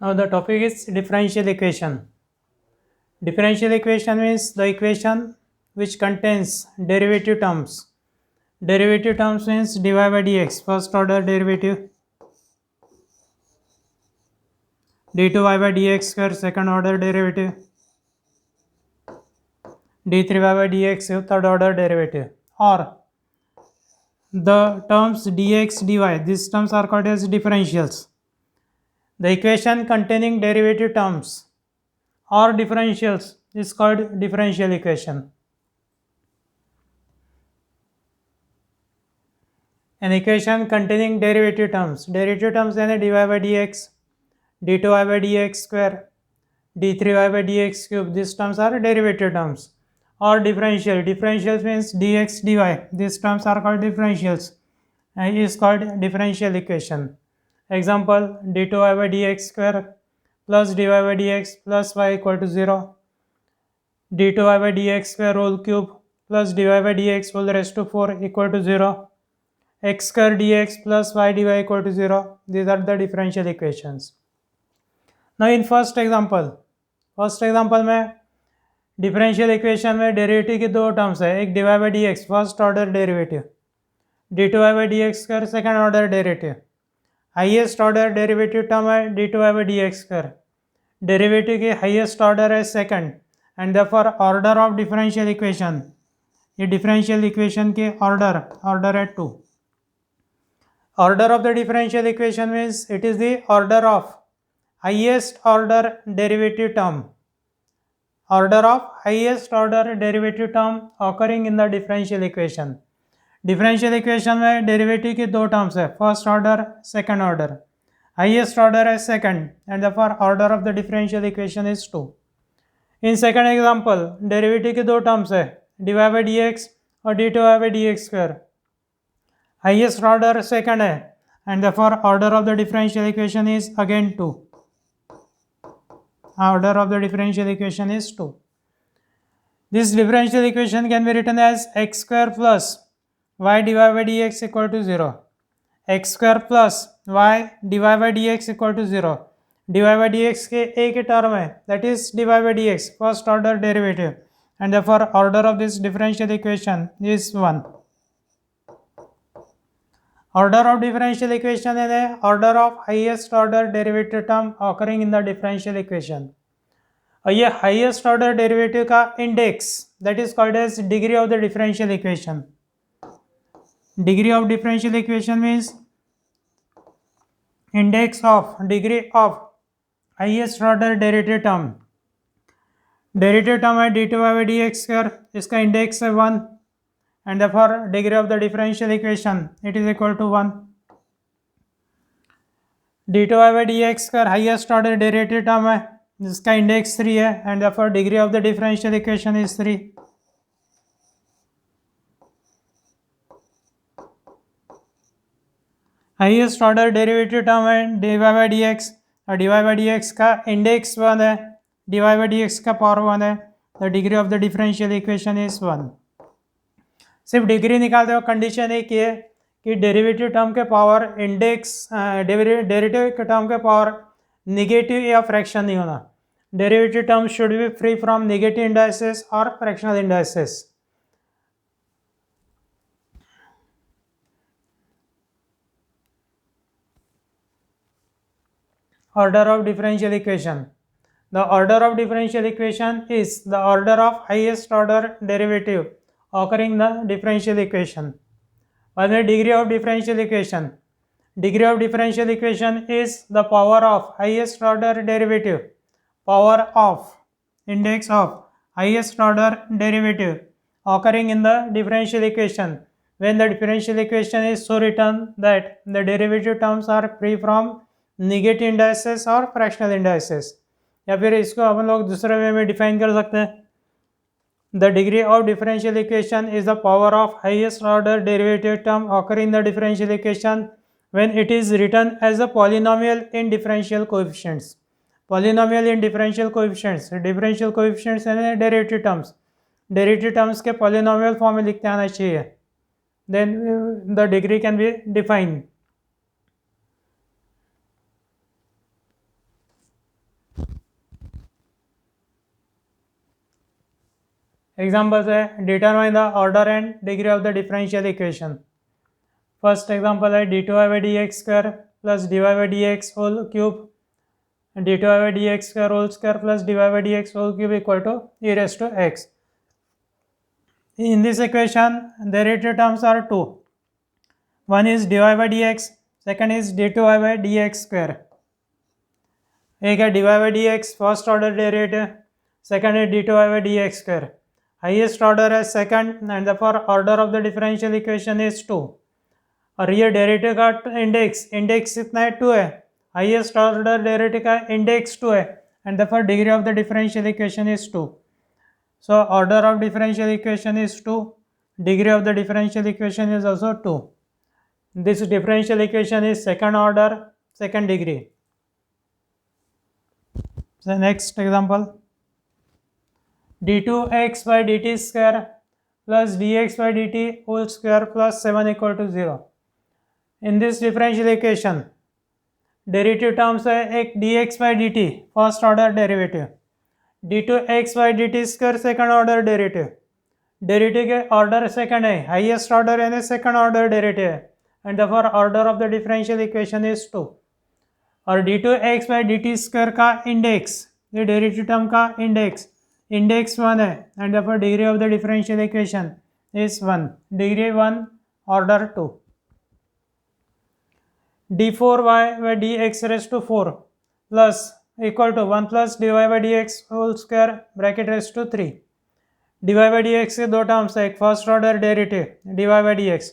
Now the topic is differential equation. Differential equation means the equation which contains derivative terms. Derivative terms means dy by dx, first order derivative, d2y by dx square, second order derivative, d3y by dx, third order derivative, or the terms dx, dy, these terms are called as differentials. The equation containing derivative terms or differentials is called differential equation. An equation containing derivative terms यानी dy by dx, d2y by dx square, d3y by dx cube, these terms are derivative terms. Or differentials means dx, dy, these terms are called differentials and is called differential equation. Example, d2y by dx square plus dy by dx plus y equal to 0, d2y by dx square whole cube plus dy by dx whole raised to 4 equal to 0, x square dx plus y dy equal to 0. These are the differential equations. Now in first example में differential equation में derivative की दो terms है, एक dy by dx first order derivative, d2y by dx square second order derivative. Highest order derivative term है d2y by dx square. Derivative की highest order है second and therefore order of differential equation, ये differential equation के order है 2. Order of the differential equation means it is the order of highest order derivative term. Order of highest order derivative term occurring in the differential equation. Differential equation में derivative की दो terms है, first order second order. Highest order है second and therefore order of the differential equation is 2. In second example derivative की दो terms है, dy by dx और d2y by dx square. Highest order second है and therefore order of the differential equation is again 2. Order of the differential equation is 2. This differential equation can be written as x square plus y dy by dx equal to 0. x square plus y dy by dx equal to 0. dy by dx के एक ही term है, that is dy by dx first order derivative and therefore order of this differential equation is 1. Order of differential equation is order of highest order derivative term occurring in the differential equation. और ये highest order derivative का index that is called as degree of the differential equation. Degree of differential equation means index of degree of highest order derivative term. Derivative term है d2y by dx square, इसका index है 1 and therefore degree of the differential equation it is equal to 1. d2y by dx square highest order derivative term है जिसका index 3 है and therefore degree of the differential equation is 3. Highest order derivative term है dy by dx और dy by dx का index 1 है, dy by dx का power 1 है, the degree of the differential equation is 1. सिर्फ degree निकालते हो, condition एक ये कि डेरिवेटिव टर्म के पावर इंडेक्स डेरिवेटिव के टर्म के पावर नेगेटिव या फ्रैक्शन नहीं होना. Derivative term should be free from negative indices और fractional indices. Order of differential equation. The order of differential equation is the order of highest order derivative occurring in the differential equation. What is the degree of differential equation? Degree of differential equation is the power of highest order derivative, power of index of highest order derivative occurring in the differential equation when the differential equation is so written that the derivative terms are free from negative indices और fractional indices. या फिर इसको अपन लोग दूसरे वे में define कर सकते हैं. The degree of differential equation is the power of highest order derivative term occurring the differential equation when it is written as a polynomial in differential coefficients. Polynomial in differential coefficients, differential coefficients यानी derivative terms, derivative terms के polynomial form में लिखते आना चाहिए. Then the degree can be defined. Examples है determine the order and degree of the differential equation. First example है d2y by dx square plus dy by dx whole cube and d2y by dx square whole square plus dy by dx whole cube equal to e raised to x. In this equation, the derivative terms are two. One is dy by dx, second is d2y by dx square. एक है dy by dx first order derivative, second है d2y by dx square. Highest order है second and therefore order of the differential equation is 2. और ये डेरिवेटिव का index कितना है 2 है. हाईएस्ट ऑर्डर डेरिवेटिव का इंडेक्स 2 है and therefore degree of the differential equation is 2. So order of differential equation is 2. Degree of the differential equation is also 2. This differential equation is second order, second degree. So next example, d2x by dt square plus dx by dt whole square plus 7 equal to 0. In this differential equation, derivative terms है एक dx by dt first order derivative, d2x by dt square second order derivative. Derivative के order second है, highest order यानी second order derivative है and therefore order of the differential equation is 2. और d2x by dt square का index, ये derivative term का index 1 है and therefore degree of the differential equation is 1. Degree 1 order 2. d4y by dx raised to 4 plus equal to 1 plus dy by dx whole square bracket raised to 3. dy by dx के दो terms है, एक first order derivative dy by dx,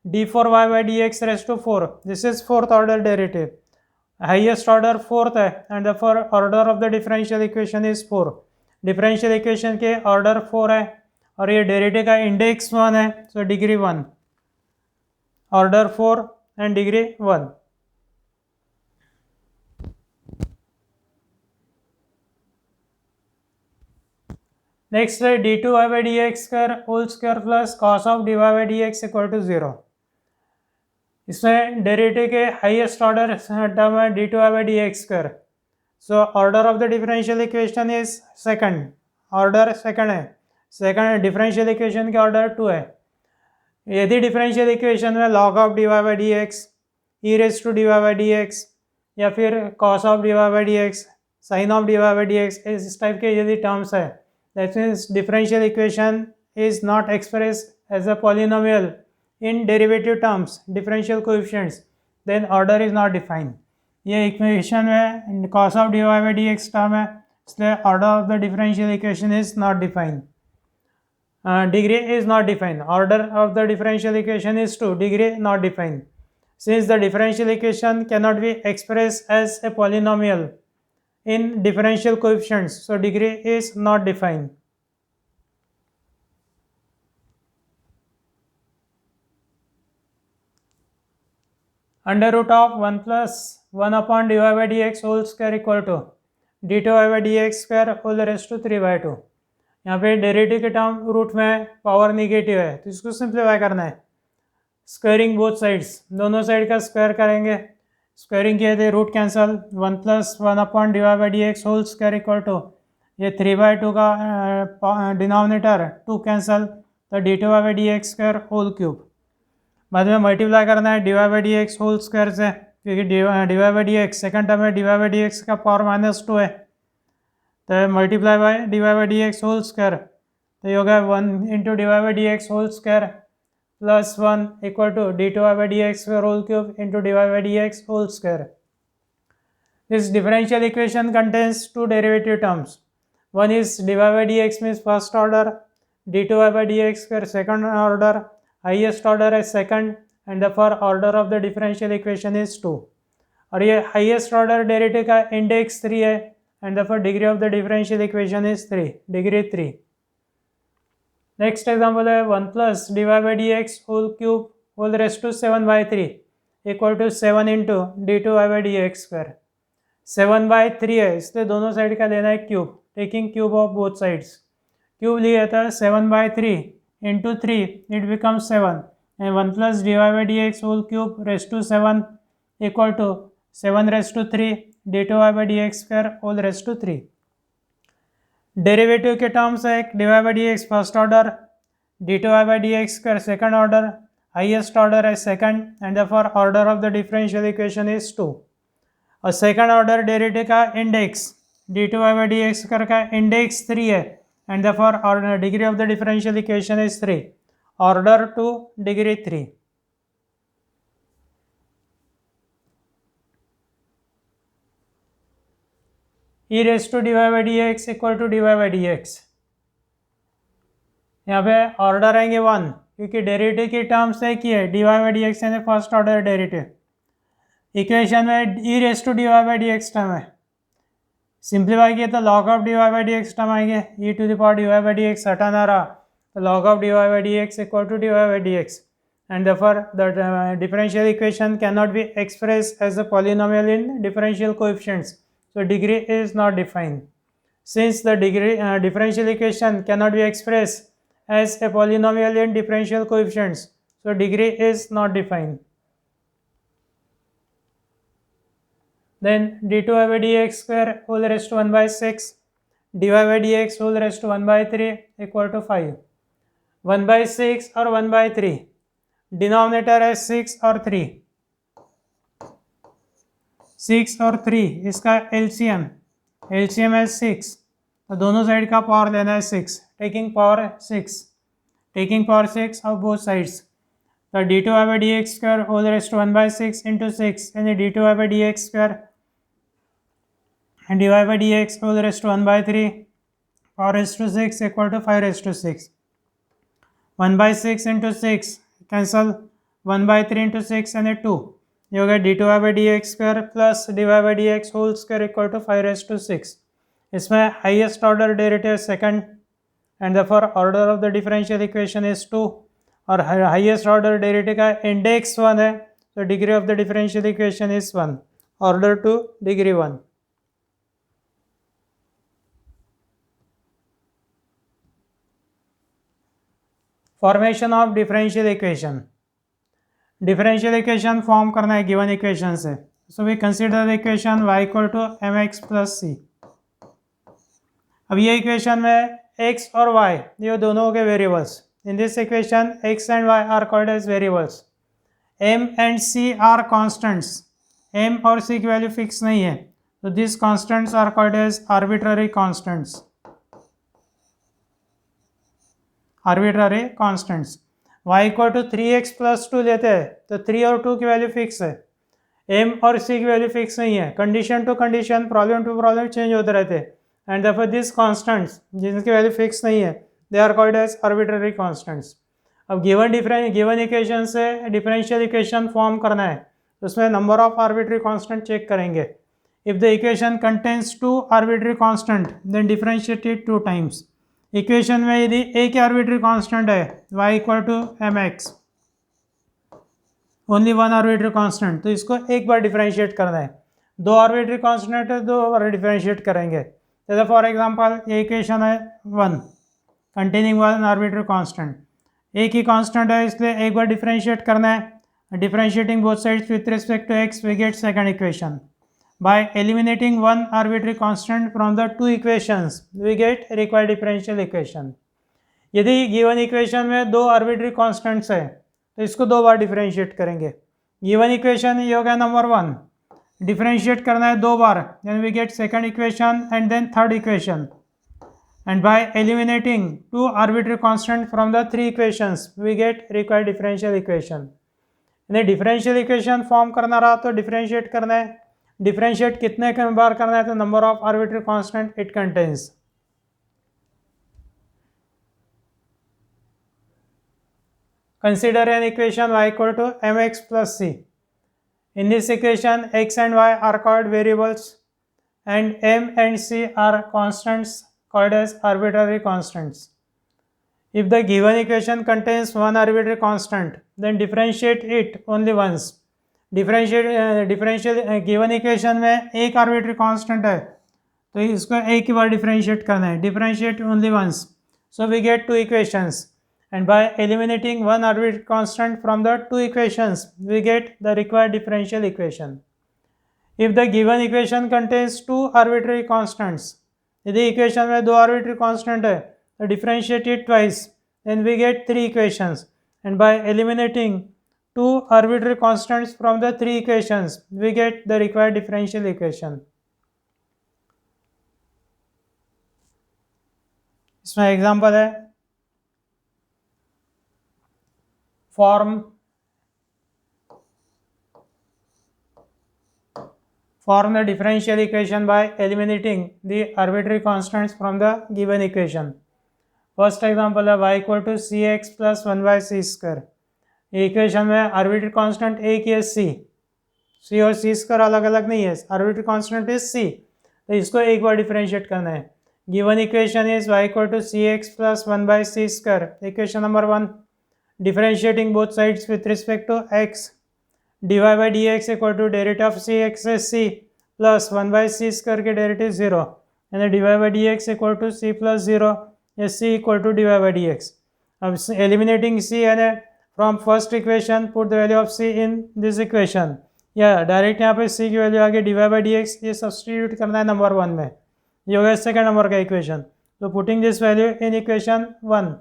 d4y by dx raised to 4, this is fourth order derivative, highest order fourth है and therefore order of the differential equation is 4. Differential equation के order 4 है और ये डेरिवेटिव का index 1 है, so degree 1, order 4 and degree 1. Next है d2y by dx square whole square plus cos of dy by dx equal to 0. इसमें derivative के हाईएस्ट ऑर्डर टर्म है d2y by dx square. So order of the differential equation is second, order second है, second differential equation के order 2 है. यदि differential equation में log of dy by dx, e raised to dy by dx या फिर cos of dy by dx, sin of dy by dx इस type के यदि टर्म्स है, that means differential equation is not expressed as a polynomial in derivative terms, differential coefficients, then order is not defined. ये equation में cos of dy by dx term है, इसलिए order of the differential equation is not defined. Degree is not defined. Order of the differential equation is 2, degree not defined. Since the differential equation cannot be expressed as a polynomial in differential coefficients, so degree is not defined. Under root of 1 plus 1 upon dy by dx whole square equal to d2y by dx square whole raised to 3 by 2. यहाँ पे derivative के term root में power negative है तो इसको simplify करना है. Squaring both sides, दोनों साइड का स्क्वायर करेंगे. स्क्वायरिंग किए थे root cancel, 1 plus 1 upon d y by d x whole square equal to ये 3/2 का डिनोमिनेटर 2 कैंसल, तो d two y by d x square whole cube. बाद में मल्टीप्लाई करना है d y by d x whole square से, क्योंकि d y by d x second term में d y by d x का power -2 है, तो multiply by d y by d x whole square, तो ये होगा 1 into d y by d x whole square plus 1 equal to d two y by d x square whole cube into d y by d x whole square. This differential equation contains two derivative terms. One is dy by dx means first order, d2y by dx square second order, highest order is second, and therefore order of the differential equation is 2. और ये highest order derivative का index 3 है, and therefore degree of the differential equation is 3, degree 3. Next example है 1 plus dy by dx whole cube whole raised to 7/3 equal to 7 into d2y by dx square. 7/3 है, इसलिए दोनों side का लेना है cube, taking cube of both sides. Cube लिया था 7/3 into 3 it becomes 7 and 1 plus d y by d x whole cube raise to 7 equal to 7 raise to 3 d two y by d x square whole raise to 3. Derivative के terms है dy by dx first order, d2y by dx square second order, highest order है second, and therefore order of the differential equation is 2. और second order derivative का index d2y by dx square का index 3 है, and therefore degree of the differential equation is 3. Order 2, degree 3. e raise to dy by dx equal to dy by dx. यहाँ पे order आएंगे 1, क्योंकि derivative की terms है कि है dy by dx यानी फर्स्ट ऑर्डर डेरिवेटिव. इक्वेशन में e raise to dy by dx term है, सिंप्लीफाई किया तो log of dy by dx term आएंगे. e to the power dy by dx हटाना रहा तो log of dy by dx equal to dy by dx, and therefore the differential equation cannot be expressed as a polynomial in differential coefficients, so degree is not defined. Since the degree differential equation cannot be expressed as a polynomial in differential coefficients, so degree is not defined. Then d2y by dx square whole raised to 1 by 6, dy by dx whole raised to 1 by 3 equal to 5. 1 by 6 और 1 by 3, denominator है 6 और 3. 6 और 3 इसका LCM है 6, तो दोनों side का power लेना है 6, taking power 6 of both sides. तो d2y by dx square whole raised to 1 by 6 into 6 यानी d2y by dx square and dy by dx whole raised to 1 by 3 power raised to 6 equal to 5 raised to 6. 1 by 6 into 6 cancel, 1 by 3 into 6 and 2. You get d2y by dx square plus dy by dx whole square equal to 5 raised to 6. इसमें highest order derivative second, and therefore order of the differential equation is 2, और highest order derivative का index 1 है, so degree of the differential equation is 1, order 2, degree 1. Formation of differential equation. Differential equation form करना है given equation से. So we consider the equation y equal to mx plus c. अब ये equation में x और y ये दोनों के variables. In this equation x and y are called as variables. m and c are constants. m और c की value fix नहीं है, तो this constants are called as arbitrary constants. Arbitrary constants. y equal to 3x plus 2 लेते हैं तो 3 और 2 की वैल्यू फिक्स है, m और c की वैल्यू फिक्स नहीं है. Condition to condition, problem to problem change होते रहते हैं, एंड देयरफॉर दिस कॉन्स्टेंट्स जिनकी वैल्यू फिक्स नहीं है they are called as arbitrary constants. अब गिवन इक्वेशन से डिफरेंशियल इक्वेशन फॉर्म करना है, तो उसमें number of arbitrary constant check करेंगे. If the equation contains 2 arbitrary constant then differentiate it 2 times. Equation में यदि एक आर्बिट्ररी कांस्टेंट है y equal to mx, only one arbitrary constant, तो इसको एक बार डिफरेंशिएट करना है. 2 आर्बिट्ररी कांस्टेंट है, 2 बार डिफरेंशिएट करेंगे. जैसे फॉर एग्जांपल ये इक्वेशन है 1 कंटेनिंग 1 आर्बिट्ररी कांस्टेंट. एक ही कांस्टेंट है इसलिए एक बार डिफरेंशिएट करना है. Differentiating both sides with respect to x we get second equation. By eliminating one arbitrary constant from the 2 equations, we get required differential equation. यदि given equation में 2 arbitrary constants है तो इसको 2 बार differentiate करेंगे. given equation ये हो गया number 1, differentiate करना है 2 बार, then we get second equation and then third equation. And by eliminating 2 arbitrary constants from the 3 equations, we get required differential equation. यानी differential equation form करना रहा तो differentiate करना है. डिफरेंशिएट कितने बार करना है तो number of arbitrary constant it contains. Consider an equation y equal to mx plus c. In this equation x and y are called variables and m and c are constants called as arbitrary constants. If the given equation contains one arbitrary constant then differentiate it only once. Differential given equation में एक arbitrary constant है तो इसको एक ही बार differentiate करना है. Differentiate only once, so we get 2 equations, and by eliminating one arbitrary constant from the 2 equations we get the required differential equation. If the given equation contains 2 arbitrary constants यदि equation में 2 arbitrary constant है तो differentiate it twice, then we get 3 equations, and by eliminating 2 arbitrary constants from the 3 equations we get the required differential equation. इसमें example है form the differential equation by eliminating the arbitrary constants from the given equation. First example है y equal to c x plus 1/c². Equation में arbitrary constant एक ही है c और c² अलग अलग नहीं है, आर्बिट्री कांस्टेंट इज c, तो इसको एक बार डिफरेंशिएट करना है. Given equation is y equal to c x plus 1/c². Equation number 1, differentiating both sides with respect to x, dy by dx equal to derivative of c x है c plus 1/c² के derivative 0, यानी dy by dx equal to c plus 0 या c equal to dy by dx. अब eliminating c यानी from first equation put the value of c in this equation, या direct यहाँ पे c की value आगे dy by dx ये substitute करना है नंबर 1 में. ये होगा सेकेंड नंबर का इक्वेशन. तो putting this value in equation 1,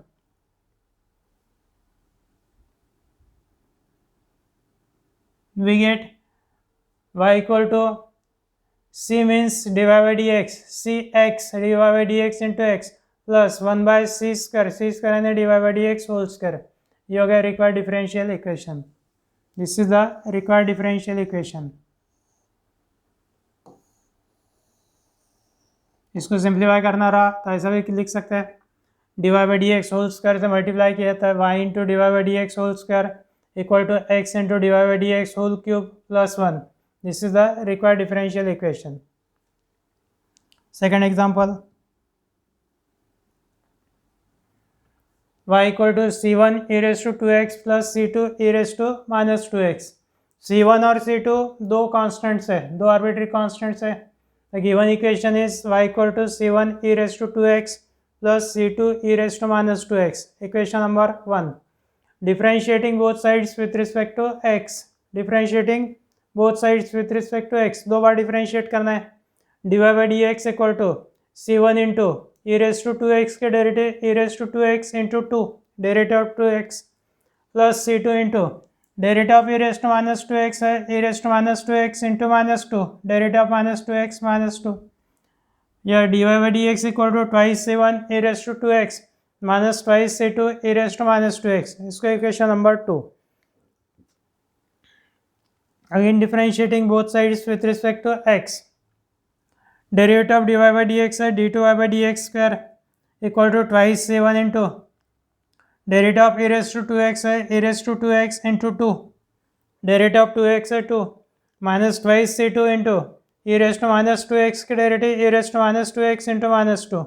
we get y equal to c means dy by dx, cx dy by dx into x plus 1/c², c² यानी dy by dx whole square. ये हो गया required differential equation. This is the required differential equation. इसको simplify करना रहा तो ऐसा भी लिख सकते हैं, dy by dx whole square से मल्टीप्लाई किया था y into dy by dx whole square equal to x into dy by dx whole cube plus 1. This is the required differential equation. Second example, y equal to c1 e raised to 2x plus c2 e raised to minus 2x. c1 और c2 दो constants है, दो arbitrary constants है. The given equation is y equal to c1 e raised to 2x plus c2 e raised to minus 2x. Equation number 1. Differentiating both sides with respect to x. Differentiating both sides with respect to x. दो बार differentiate करना है. dy by dx equal to c1 into e raised to 2x के derivative e raised to 2x into 2 derivative of 2x plus c2 into derivative of e raised to minus 2x है e raised to minus 2x into minus 2 derivative of minus 2x minus 2. या dy by dx equal to twice c1 e raised to 2x minus twice c2 e raised to minus 2x. इसको equation number 2. Again differentiating both sides with respect to x. Derivative of dy by dx है d2y by dx² equal to twice c1 into derivative of e raised to 2x है e raised to 2x into 2 derivative of 2x है 2 minus twice c2 into e raised to minus 2x के derivative e raised to minus 2x into minus 2.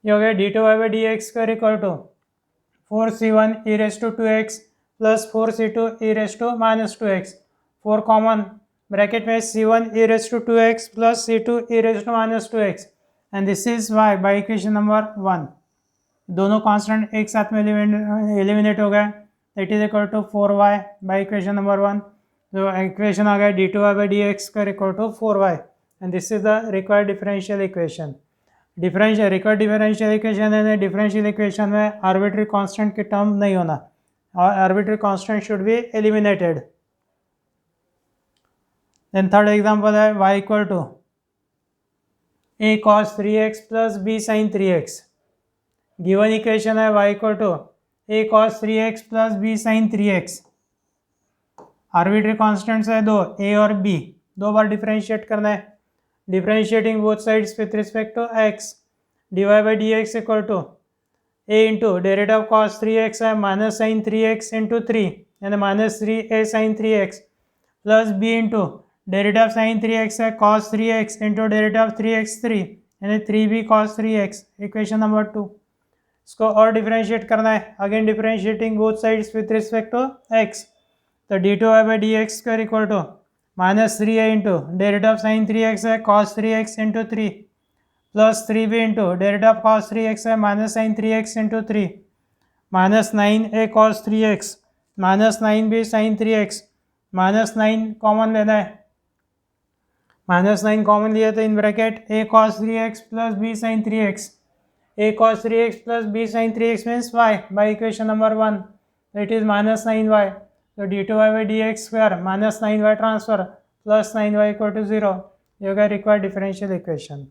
ये हो गया d2y by dx² equal to 4c1 e raised to 2x plus 4c2 e raised to minus 2x. 4 common bracket में c1 e raised to 2x plus c2 e raised to minus 2x and this is y by equation number 1. दोनों कांस्टेंट एक साथ में eliminate हो गए. It is equal to 4y by equation number 1. जो equation आ गया d2y by dx² equal to 4y and this is the required differential equation. Required differential equation है डिफरेंशियल इक्वेशन में आर्बिट्री कांस्टेंट की टर्म नहीं होना और arbitrary constant should be eliminated. Then third example है y equal to a cos 3x plus b sin 3x. Given equation है y equal to a cos 3x plus b sin 3x. Arbitrary constants है दो a और b, दो बार differentiate करना है. Differentiating both sides with respect to x. dy by dx equal to a into derivative of cos 3x है minus sine 3x into 3 यानी minus 3a sin 3x plus b into derivative of sine 3x है cos 3x into derivative of 3x3 यानी 3b cos 3x. Equation number 2. इसको और differentiate करना है. Again differentiating both sides with respect to x. तो d2y by dx² equal to minus 3a into derivative of sine 3x है cos 3x into 3 plus 3b into derivative of cos 3x है minus sine 3x into 3 minus 9a cos 3x minus 9b sin 3x minus 9 common लेना है -9 common लिया तो in bracket a cos 3x plus b sin 3x. a cos 3x plus b sin 3x means y by equation number 1. It is -9y. So d2y by dx square -9y transfer plus 9y equal to 0. You get required differential equation.